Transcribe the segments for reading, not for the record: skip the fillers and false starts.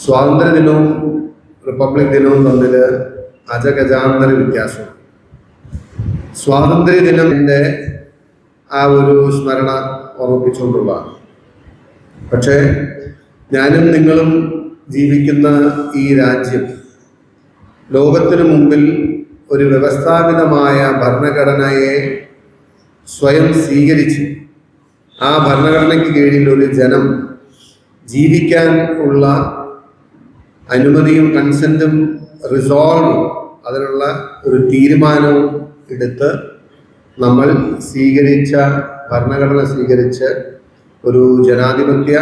സ്വാതന്ത്ര്യദിനവും republic ദിനവും തമ്മിൽ അജഗജാന്തര വ്യത്യാസമാണ്. സ്വാതന്ത്ര്യദിനത്തിൻ്റെ ആ ഒരു സ്മരണ ഓർമ്മിപ്പിച്ചുകൊണ്ടുള്ളതാണ്. പക്ഷേ ഞാനും നിങ്ങളും ജീവിക്കുന്ന ഈ രാജ്യം ലോകത്തിനു മുമ്പിൽ ഒരു വ്യവസ്ഥാപിതമായ ഭരണഘടനയെ സ്വയം സ്വീകരിച്ച് ആ ഭരണഘടനയ്ക്ക് കീഴിൽ ഒരു ജനം ജീവിക്കാൻ ഉള്ള അനുമതിയും കൺസെൻറ്റും റിസോൾവും അതിനുള്ള ഒരു തീരുമാനവും എടുത്ത് നമ്മൾ സ്വീകരിച്ച ഭരണഘടന സ്വീകരിച്ച് ഒരു ജനാധിപത്യ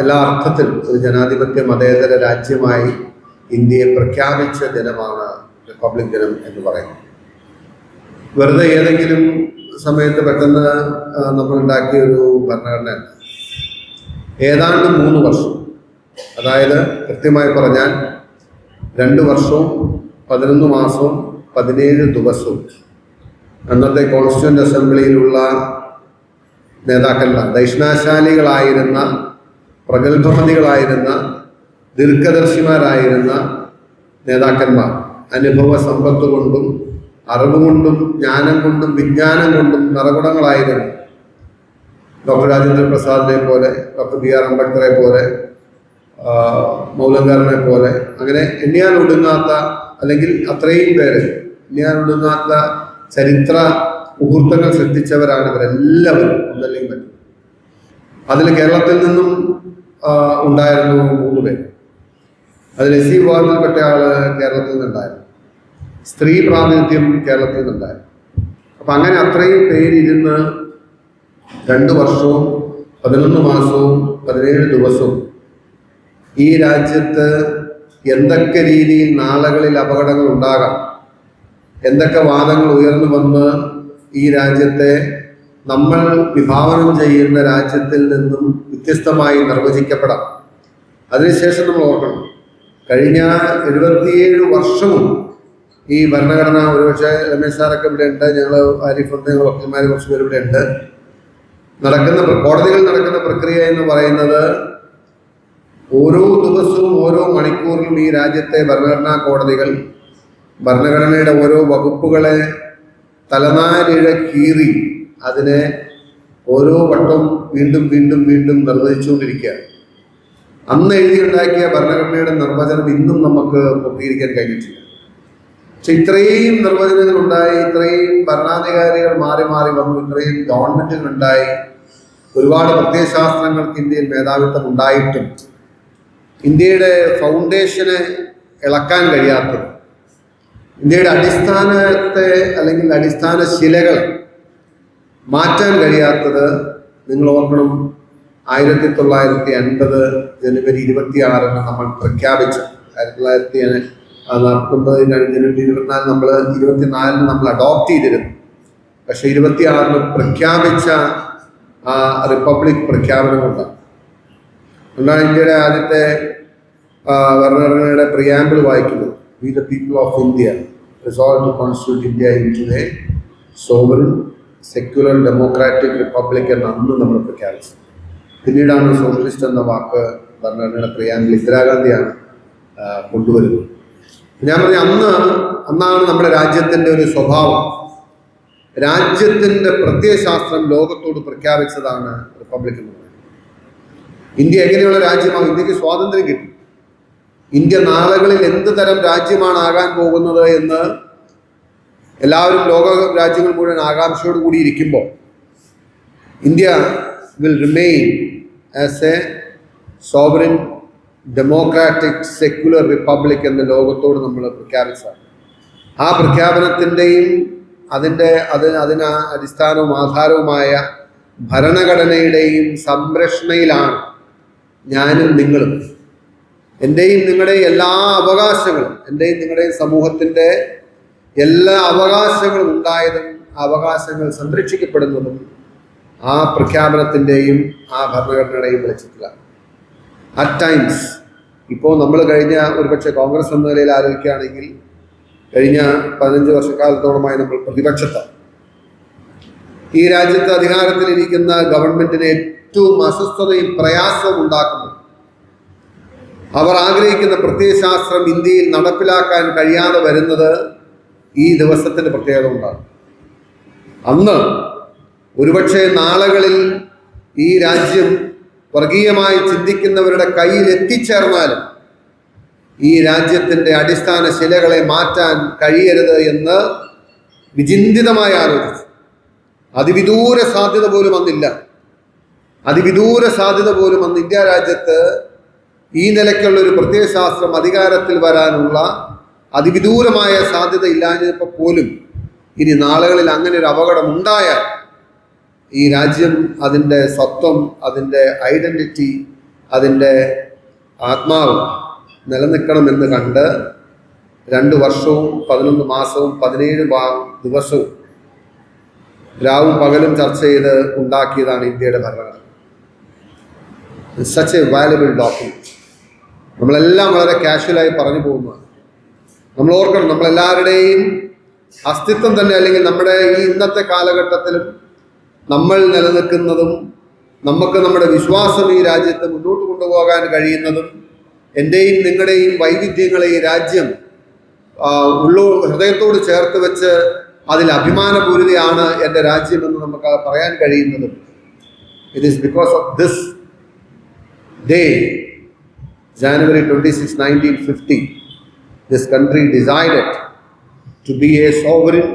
എല്ലാ അർത്ഥത്തിലും ഒരു ജനാധിപത്യ മതേതര രാജ്യമായി ഇന്ത്യയെ പ്രഖ്യാപിച്ച ദിനമാണ് റിപ്പബ്ലിക് ദിനം എന്ന് പറയുന്നത്. വെറുതെ ഏതെങ്കിലും സമയത്ത് പെട്ടെന്ന് നമ്മൾ ഉണ്ടാക്കിയ ഒരു ഭരണഘടന ഏതാണ്ട് 3 വർഷം, അതായത് കൃത്യമായി പറഞ്ഞാൽ 2 വർഷവും 11 മാസവും 17 ദിവസവും അന്നത്തെ കോൺസ്റ്റിറ്റ്യൂന്റ് അസംബ്ലിയിലുള്ള നേതാക്കന്മാർ, ദൈഷ്ണാശാലികളായിരുന്ന, പ്രഗത്ഭമതികളായിരുന്ന, ദീർഘദർശിമാരായിരുന്ന നേതാക്കന്മാർ അനുഭവ സമ്പത്ത് കൊണ്ടും അറിവ് കൊണ്ടും ജ്ഞാനം കൊണ്ടും വിജ്ഞാനം കൊണ്ടും നിറകുടങ്ങളായിരുന്നു. ഡോക്ടർ രാജേന്ദ്ര പ്രസാദിനെ പോലെ, ഡോക്ടർ ബി.ആർ. അംബേദ്കറെ പോലെ, മൗലങ്കറിനെ പോലെ, അങ്ങനെ എണ്ണിയാൽ ഒടുങ്ങാത്ത, അല്ലെങ്കിൽ അത്രയും പേര് എണ്ണിയാൽ ഒടുങ്ങാത്ത ചരിത്ര മുഹൂർത്തങ്ങൾ സൃഷ്ടിച്ചവരാണ് ഇവരെല്ലാവരും, ഒന്നല്ലെങ്കിൽ മറ്റും. അതിൽ കേരളത്തിൽ നിന്നും ഉണ്ടായിരുന്നു 3 പേര്. അതിൽ എസ് സി വിഭാഗത്തിൽപ്പെട്ട ആള് കേരളത്തിൽ നിന്നുണ്ടായിരുന്നു, സ്ത്രീ പ്രാതിനിധ്യം കേരളത്തിൽ നിന്നുണ്ടായിരുന്നു. അപ്പം അങ്ങനെ അത്രയും പേരിരുന്ന് 2 വർഷവും 11 മാസവും 17 ദിവസവും ഈ രാജ്യത്ത് എന്തൊക്കെ രീതിയിൽ നാളുകളിൽ അപകടങ്ങൾ ഉണ്ടാകാം, എന്തൊക്കെ വാദങ്ങൾ ഉയർന്നു വന്ന് ഈ രാജ്യത്തെ നമ്മൾ വിഭാവനം ചെയ്യുന്ന രാജ്യത്തിൽ നിന്നും വ്യത്യസ്തമായി നിർവചിക്കപ്പെടാം. അതിനുശേഷം നമ്മൾ ഓർക്കണം, കഴിഞ്ഞ 77 വർഷവും ഈ ഭരണഘടന, ഒരുപക്ഷെ രമേശ് സാറൊക്കെ ഇവിടെ ഉണ്ട്, ഞങ്ങൾ ആരിഫുണ്ട്, ഞങ്ങൾ വക്കീൽമാർ കുറച്ച് പേര് ഇവിടെ ഉണ്ട്. കോടതികളിൽ നടക്കുന്ന പ്രക്രിയ എന്ന് പറയുന്നത് ഓരോ ദിവസവും ഓരോ മണിക്കൂറിലും ഈ രാജ്യത്തെ ഭരണഘടനാ കോടതികൾ ഭരണഘടനയുടെ ഓരോ വകുപ്പുകളെ തലനാരിഴ കീറി അതിനെ ഓരോ വട്ടം വീണ്ടും വീണ്ടും വീണ്ടും നിർവചിച്ചുകൊണ്ടിരിക്കുകയാണ്. അന്ന് എഴുതിയുണ്ടാക്കിയ ഭരണഘടനയുടെ നിർവചനം ഇന്നും നമുക്ക് പൂർത്തീകരിക്കാൻ കഴിഞ്ഞിട്ടില്ല. പക്ഷെ ഇത്രയും നിർവചനങ്ങൾ ഉണ്ടായി, ഇത്രയും ഭരണാധികാരികൾ മാറി മാറി വന്നു, ഇത്രയും ഗവൺമെന്റുകൾ ഉണ്ടായി, ഒരുപാട് പ്രത്യയശാസ്ത്രങ്ങൾക്ക് ഇന്ത്യയിൽ മേധാവിത്വം ഉണ്ടായിട്ടും ഇന്ത്യയുടെ ഫൗണ്ടേഷനെ ഇളക്കാൻ കഴിയാത്തത്, ഇന്ത്യയുടെ അടിസ്ഥാനത്തെ അല്ലെങ്കിൽ അടിസ്ഥാന ശിലകൾ മാറ്റാൻ കഴിയാത്തത് നിങ്ങൾ ഓർക്കണം. 1950 ജനുവരി 26 നമ്മൾ പ്രഖ്യാപിച്ചു. 1949 ജനുവരി 24 നമ്മൾ 24 നമ്മൾ അഡോപ്റ്റ് ചെയ്തിരുന്നു. പക്ഷെ 26 പ്രഖ്യാപിച്ച ആ റിപ്പബ്ലിക് പ്രഖ്യാപനമുണ്ട്. അതുകൊണ്ടാണ് ഇന്ത്യയുടെ ആദ്യത്തെ ഭരണഘടനയുടെ പ്രിയാമ്പിൾ വായിക്കുന്നത്. We the people of India resolve to constitute India into a sovereign secular democratic republic എന്ന് അന്ന് നമ്മൾ പ്രഖ്യാപിച്ചത്. പിന്നീടാണ് സോഷ്യലിസ്റ്റ് എന്ന വാക്ക് ഭരണഘടനയുടെ പ്രിയാമ്പിൾ ഇന്ദിരാഗാന്ധിയാണ് കൊണ്ടുവരുന്നത്. ഞാൻ പറഞ്ഞ അന്നാണ് നമ്മുടെ രാജ്യത്തിൻ്റെ ഒരു സ്വഭാവം, രാജ്യത്തിൻ്റെ പ്രത്യയശാസ്ത്രം ലോകത്തോട് പ്രഖ്യാപിച്ചതാണ് റിപ്പബ്ലിക് എന്ന് പറയുന്നത്. ഇന്ത്യ എങ്ങനെയുള്ള രാജ്യമാകും? ഇന്ത്യക്ക് സ്വാതന്ത്ര്യം കിട്ടി. ഇന്ത്യ നാളുകളിൽ എന്ത് തരം രാജ്യമാണ് ആകാൻ പോകുന്നത് എന്ന് എല്ലാവരും, ലോക രാജ്യങ്ങൾ മുഴുവൻ ആകാംക്ഷയോട് കൂടി ഇരിക്കുമ്പോൾ India will remain as A sovereign democratic secular republic എന്ന് ലോകത്തോട് നമ്മൾ പ്രഖ്യാപിച്ചതാണ്. ആ പ്രഖ്യാപനത്തിൻ്റെയും അതിന് അടിസ്ഥാനവും ആധാരവുമായ ഭരണഘടനയുടെയും സംരക്ഷണയിലാണ് ഞാനും നിങ്ങളും. എൻ്റെയും നിങ്ങളുടെയും എല്ലാ അവകാശങ്ങളും, എൻ്റെയും നിങ്ങളുടെയും സമൂഹത്തിൻ്റെ എല്ലാ അവകാശങ്ങളും ഉണ്ടായതും അവകാശങ്ങൾ സംരക്ഷിക്കപ്പെടുന്നതും ആ പ്രഖ്യാപനത്തിൻ്റെയും ആ ഭരണഘടനയുടെയും വെളിച്ചത്തിലാണ്. അറ്റ് ടൈംസ് ഇപ്പോൾ നമ്മൾ കഴിഞ്ഞ ഒരുപക്ഷെ കോൺഗ്രസ് എന്ന നിലയിൽ ആലോചിക്കുകയാണെങ്കിൽ കഴിഞ്ഞ 15 വർഷക്കാലത്തോളമായി നമ്മൾ പ്രതിപക്ഷത്താണ്. ഈ രാജ്യത്ത് അധികാരത്തിലിരിക്കുന്ന ഗവൺമെന്റിന് ഏറ്റവും അസ്വസ്ഥതയും പ്രയാസവും ഉണ്ടാക്കുന്നത് അവർ ആഗ്രഹിക്കുന്ന പ്രത്യയശാസ്ത്രം ഇന്ത്യയിൽ നടപ്പിലാക്കാൻ കഴിയാതെ വരുന്നത് ഈ ദിവസത്തിൻ്റെ പ്രത്യേകത കൊണ്ടാണ്. അന്ന് ഒരുപക്ഷെ നാളുകളിൽ ഈ രാജ്യം വർഗീയമായി ചിന്തിക്കുന്നവരുടെ കയ്യിൽ എത്തിച്ചേർന്നാലും ഈ രാജ്യത്തിൻ്റെ അടിസ്ഥാന ശിലകളെ മാറ്റാൻ കഴിയരുത് എന്ന് വിചിന്തിതമായി ആലോചിച്ചു. അതിവിദൂര സാധ്യത പോലും അന്നില്ല. അതിവിദൂര സാധ്യത പോലും അന്ന് ഇന്ത്യ രാജ്യത്ത് ഈ നിലയ്ക്കുള്ള ഒരു പ്രത്യയശാസ്ത്രം അധികാരത്തിൽ വരാനുള്ള അതിവിദൂരമായ സാധ്യത ഇല്ലാഞ്ഞപ്പോൾ പോലും ഇനി നാളുകളിൽ അങ്ങനെ ഒരു അപകടം ഉണ്ടായാൽ ഈ രാജ്യം അതിൻ്റെ സ്വത്വം, അതിൻ്റെ ഐഡൻറ്റിറ്റി, അതിൻ്റെ ആത്മാവ് നിലനിൽക്കണമെന്ന് കണ്ട് 2 വർഷവും 11 മാസവും 17 ദിവസവും രാവും പകലും ചർച്ച ചെയ്ത് ഉണ്ടാക്കിയതാണ് ഇന്ത്യയുടെ ഭരണഘടന. Such A valuable document. നമ്മളെല്ലാം വളരെ കാഷ്വലായി പറഞ്ഞു പോകുന്നതാണ്. നമ്മൾ ഓർക്കണം, നമ്മളെല്ലാവരുടെയും അസ്തിത്വം തന്നെ, അല്ലെങ്കിൽ നമ്മുടെ ഈ ഇന്നത്തെ കാലഘട്ടത്തിലും നമ്മൾ നിലനിൽക്കുന്നതും നമുക്ക് നമ്മുടെ വിശ്വാസം ഈ രാജ്യത്ത് മുന്നോട്ട് കൊണ്ടുപോകാൻ കഴിയുന്നതും എൻ്റെയും നിങ്ങളുടെയും വൈവിധ്യങ്ങളെ ഈ രാജ്യം ഹൃദയത്തോട് ചേർത്ത് വെച്ച് അതിൽ അഭിമാനപൂരിതയാണ് എൻ്റെ രാജ്യമെന്ന് നമുക്ക് പറയാൻ കഴിയുന്നതും it is because of this day, January 26, 1950, this country decided to be a sovereign,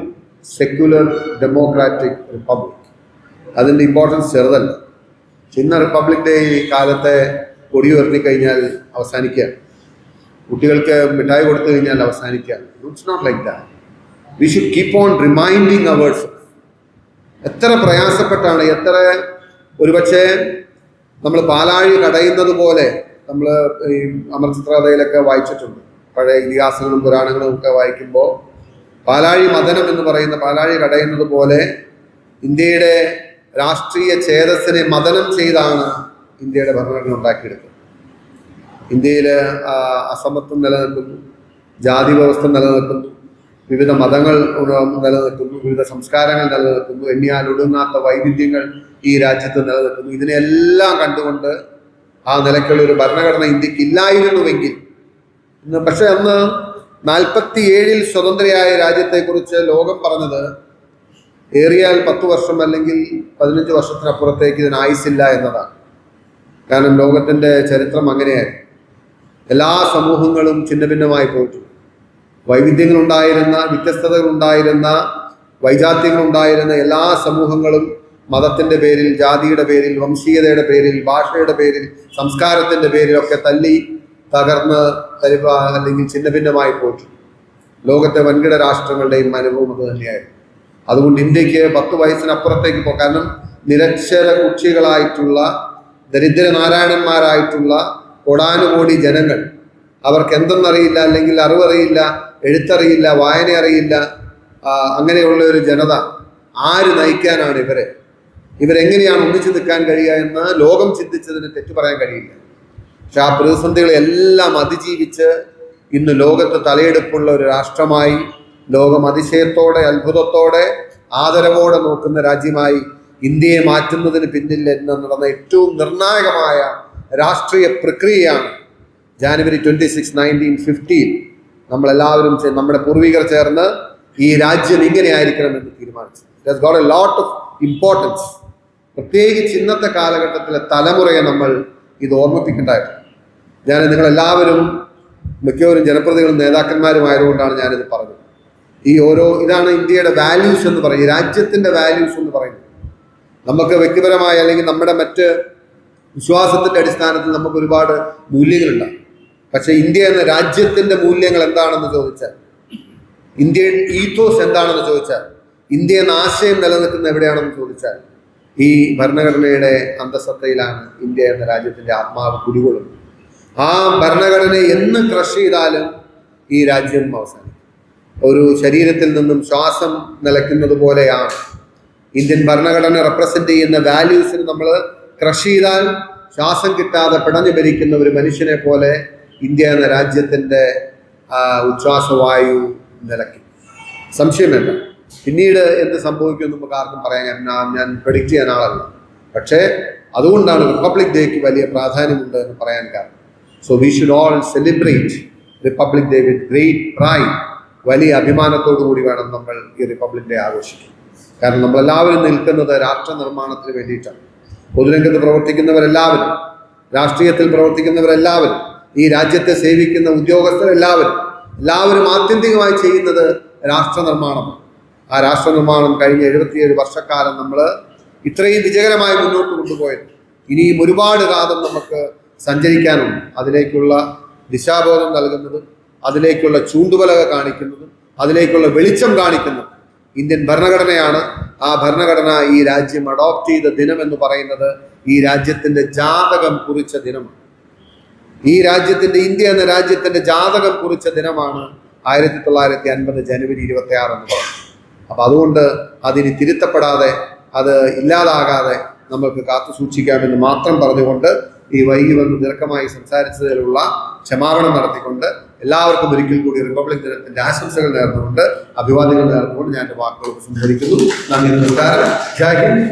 secular, democratic republic. അതിൻ്റെ ഇമ്പോർട്ടൻസ് ചെറുതല്ല. ഇന്ന് റിപ്പബ്ലിക് ഡേ കാലത്തെ കൊടി ഉയർത്തി കഴിഞ്ഞാൽ അവസാനിക്കുകയാണ്, കുട്ടികൾക്ക് മിഠായി കൊടുത്തു കഴിഞ്ഞാൽ അവസാനിക്കുകയാണ്. It's not like that. We should keep on reminding ours. എത്ര പ്രയാസപ്പെട്ടാണ്, എത്ര ഒരുപക്ഷെ നമ്മൾ പാലാഴി കടയുന്നത് പോലെ നമ്മൾ ഈ അമർചിത്രകഥയിലൊക്കെ വായിച്ചിട്ടുണ്ട്. പഴയ ഇതിഹാസങ്ങളും പുരാണങ്ങളും ഒക്കെ വായിക്കുമ്പോൾ പാലാഴി മദനം എന്ന് പറയുന്ന പാലാഴി കടയുന്നത് പോലെ ഇന്ത്യയുടെ രാഷ്ട്രീയ ചേതസ്സിനെ മദനം ചെയ്താണ് ഇന്ത്യയുടെ ഭരണഘടന ഉണ്ടാക്കിയെടുക്കുന്നത്. ഇന്ത്യയിൽ അസമത്വം നിലനിൽക്കുന്നു, ജാതി വ്യവസ്ഥ നിലനിൽക്കുന്നു, വിവിധ മതങ്ങൾ നിലനിൽക്കുന്നു, വിവിധ സംസ്കാരങ്ങൾ നിലനിൽക്കുന്നു, എണ്ണിയാൽ ഒടുങ്ങാത്ത വൈവിധ്യങ്ങൾ ഈ രാജ്യത്ത് നിലനിൽക്കുന്നു. ഇതിനെല്ലാം കണ്ടുകൊണ്ട് ആ നിലയ്ക്കുള്ള ഒരു ഭരണഘടന ഇന്ത്യക്ക് ഇല്ലായിരുന്നുവെങ്കിൽ ഇന്ന്, പക്ഷെ അന്ന് 47 സ്വതന്ത്രയായ രാജ്യത്തെക്കുറിച്ച് ലോകം പറഞ്ഞത് ഏറിയാൽ 10 വർഷം അല്ലെങ്കിൽ 15 വർഷത്തിനപ്പുറത്തേക്ക് ഇതിന് ആയുസില്ല എന്നതാണ്. കാരണം ലോകത്തിൻ്റെ ചരിത്രം അങ്ങനെയായിരുന്നു. എല്ലാ സമൂഹങ്ങളും ഛിന്ന ഭിന്നമായി പോയിട്ടു. വൈവിധ്യങ്ങളുണ്ടായിരുന്ന, വ്യത്യസ്തതകളുണ്ടായിരുന്ന, വൈജാത്യങ്ങളുണ്ടായിരുന്ന എല്ലാ സമൂഹങ്ങളും മതത്തിൻ്റെ പേരിൽ, ജാതിയുടെ പേരിൽ, വംശീയതയുടെ പേരിൽ, ഭാഷയുടെ പേരിൽ, സംസ്കാരത്തിൻ്റെ പേരിലൊക്കെ തല്ലി തകർന്ന് അല്ലെങ്കിൽ ഛിന്ന ഭിന്നമായി പോയിട്ടു. ലോകത്തെ വൻകിട രാഷ്ട്രങ്ങളുടെയും അനുഭവം അത് തന്നെയായിരുന്നു. അതുകൊണ്ട് ഇന്ത്യക്ക് 10 വയസ്സിനപ്പുറത്തേക്ക് പോകാം. കാരണം നിരക്ഷര കുക്ഷികളായിട്ടുള്ള, ദരിദ്രനാരായണന്മാരായിട്ടുള്ള കോടാനുകോടി ജനങ്ങൾ, അവർക്ക് എന്തെന്നറിയില്ല, അല്ലെങ്കിൽ അറിവറിയില്ല, എഴുത്തറിയില്ല, വായന അറിയില്ല, അങ്ങനെയുള്ള ഒരു ജനത ആര് നയിക്കാനാണ് ഇവരെങ്ങനെയാണ് ഒന്നിച്ചു നിൽക്കാൻ കഴിയുക എന്ന് ലോകം ചിന്തിച്ചതിന് തെറ്റു പറയാൻ കഴിയില്ല. പക്ഷെ ആ പ്രതിസന്ധികളെല്ലാം അതിജീവിച്ച് ഇന്ന് ലോകത്ത് തലയെടുപ്പുള്ള ഒരു രാഷ്ട്രമായി, ലോകം അതിശയത്തോടെ, അത്ഭുതത്തോടെ, ആദരവോടെ നോക്കുന്ന രാജ്യമായി ഇന്ത്യയെ മാറ്റുന്നതിന് പിന്നിൽ നടന്ന ഏറ്റവും നിർണായകമായ രാഷ്ട്രീയ പ്രക്രിയയാണ് January 26, 1950 നമ്മളെല്ലാവരും നമ്മുടെ പൂർവികർ ചേർന്ന് ഈ രാജ്യം ഇങ്ങനെ ആയിരിക്കണമെന്ന് തീരുമാനിച്ചു. It has got a lot of importance. പ്രത്യേകിച്ച് ഇന്നത്തെ കാലഘട്ടത്തിലെ തലമുറയെ നമ്മൾ ഇത് ഓർമ്മിപ്പിക്കേണ്ടതായിട്ടുണ്ട്. നിങ്ങളെല്ലാവരും മിക്കവരും ജനപ്രതിനിധികളും നേതാക്കന്മാരുമായതുകൊണ്ടാണ് ഞാനിത് പറഞ്ഞത്. ഇതാണ് ഇന്ത്യയുടെ വാല്യൂസ് എന്ന് പറയുന്നത്, രാജ്യത്തിൻ്റെ വാല്യൂസ് എന്ന് പറയുന്നത്. നമുക്ക് വ്യക്തിപരമായ അല്ലെങ്കിൽ നമ്മുടെ മറ്റ് വിശ്വാസത്തിൻ്റെ അടിസ്ഥാനത്തിൽ നമുക്ക് ഒരുപാട് മൂല്യങ്ങളുണ്ടാകും. പക്ഷെ ഇന്ത്യ എന്ന രാജ്യത്തിൻ്റെ മൂല്യങ്ങൾ എന്താണെന്ന് ചോദിച്ചാൽ, ഇന്ത്യൻ ഈത്തോസ് എന്താണെന്ന് ചോദിച്ചാൽ, ഇന്ത്യ എന്ന ആശയം നിലനിൽക്കുന്ന എവിടെയാണെന്ന് ചോദിച്ചാൽ, ഈ ഭരണഘടനയുടെ അന്തസത്തയിലാണ് ഇന്ത്യ എന്ന രാജ്യത്തിൻ്റെ ആത്മാവ് കുടികൊള്ളുന്നത്. ആ ഭരണഘടനയെ എന്ന് ക്രഷ് ചെയ്താലും ഈ രാജ്യം അവസാനിക്കും. ഒരു ശരീരത്തിൽ നിന്നും ശ്വാസം നിലയ്ക്കുന്നത് പോലെയാണ് ഇന്ത്യൻ ഭരണഘടന റെപ്രസെൻ്റ് ചെയ്യുന്ന വാല്യൂസിന് നമ്മൾ ക്രഷ് ചെയ്താൽ ശ്വാസം കിട്ടാതെ പിടഞ്ഞു ഭരിക്കുന്ന ഒരു മനുഷ്യനെ പോലെ ഇന്ത്യ എന്ന രാജ്യത്തിൻ്റെ ഉച്ഛ്വാസവായു നിലയ്ക്കും. സംശയമല്ല. പിന്നീട് എന്ത് സംഭവിക്കുമെന്ന് നമുക്ക് ആർക്കും പറയാൻ ഞാൻ പ്രെഡിക്റ്റ് ചെയ്യാൻ ആളല്ല. പക്ഷേ അതുകൊണ്ടാണ് റിപ്പബ്ലിക് ഡേക്ക് വലിയ പ്രാധാന്യമുണ്ട് എന്ന് പറയാൻ കാരണം. So we should all celebrate republic day with great pride. വലിയ അഭിമാനത്തോടു കൂടി വേണം നമ്മൾ ഈ റിപ്പബ്ലിക് ഡേ ആഘോഷിക്കാൻ. കാരണം നമ്മളെല്ലാവരും നിൽക്കുന്നത് രാഷ്ട്ര നിർമ്മാണത്തിന് വേണ്ടിയിട്ടാണ്. പൊതുരംഗത്ത് പ്രവർത്തിക്കുന്നവരെല്ലാവരും, രാഷ്ട്രീയത്തിൽ പ്രവർത്തിക്കുന്നവരെല്ലാവരും, ഈ രാജ്യത്തെ സേവിക്കുന്ന ഉദ്യോഗസ്ഥരെല്ലാവരും ആത്യന്തികമായി ചെയ്യുന്നത് രാഷ്ട്ര നിർമ്മാണമാണ്. ആ രാഷ്ട്ര നിർമ്മാണം കഴിഞ്ഞ 77 വർഷക്കാലം നമ്മൾ ഇത്രയും വിജയകരമായി മുന്നോട്ട് കൊണ്ടുപോയത്. ഇനിയും ഒരുപാട് കാലം നമുക്ക് സഞ്ചരിക്കാനുണ്ട്. അതിലേക്കുള്ള ദിശാബോധം നൽകുന്നതും അതിലേക്കുള്ള ചൂണ്ടുപലക കാണിക്കുന്നതും അതിലേക്കുള്ള വെളിച്ചം കാണിക്കുന്നതും ഇന്ത്യൻ ഭരണഘടനയാണ്. ആ ഭരണഘടന ഈ രാജ്യം അഡോപ്റ്റ് ചെയ്ത ദിനം എന്ന് പറയുന്നത് ഈ രാജ്യത്തിൻ്റെ ജാതകം കുറിച്ച ദിനമാണ്. ഈ രാജ്യത്തിൻ്റെ, ഇന്ത്യ എന്ന രാജ്യത്തിൻ്റെ ജാതകം കുറിച്ച ദിനമാണ് 1950 ജനുവരി 26 എന്ന് പറയുന്നത്. അപ്പം അതുകൊണ്ട് അതിന് തിരുത്തപ്പെടാതെ, അത് ഇല്ലാതാകാതെ നമ്മൾക്ക് കാത്തു സൂക്ഷിക്കാമെന്ന് മാത്രം പറഞ്ഞുകൊണ്ട് ഈ വൈകി വന്ന് ദീർഘമായി സംസാരിച്ചതിലുള്ള ക്ഷമാപണം നടത്തിക്കൊണ്ട് എല്ലാവർക്കും ഒരിക്കൽ കൂടി റിപ്പബ്ലിക് ദിനത്തിന്റെ ആശംസകൾ നേർന്നുകൊണ്ട്, അഭിവാദ്യങ്ങൾ നേർന്നുകൊണ്ട് ഞാൻ എൻ്റെ വാക്കുകൾ സംസാരിക്കുന്നു. നന്ദി, നമസ്കാരം. ജയ് ഹിന്ദ്.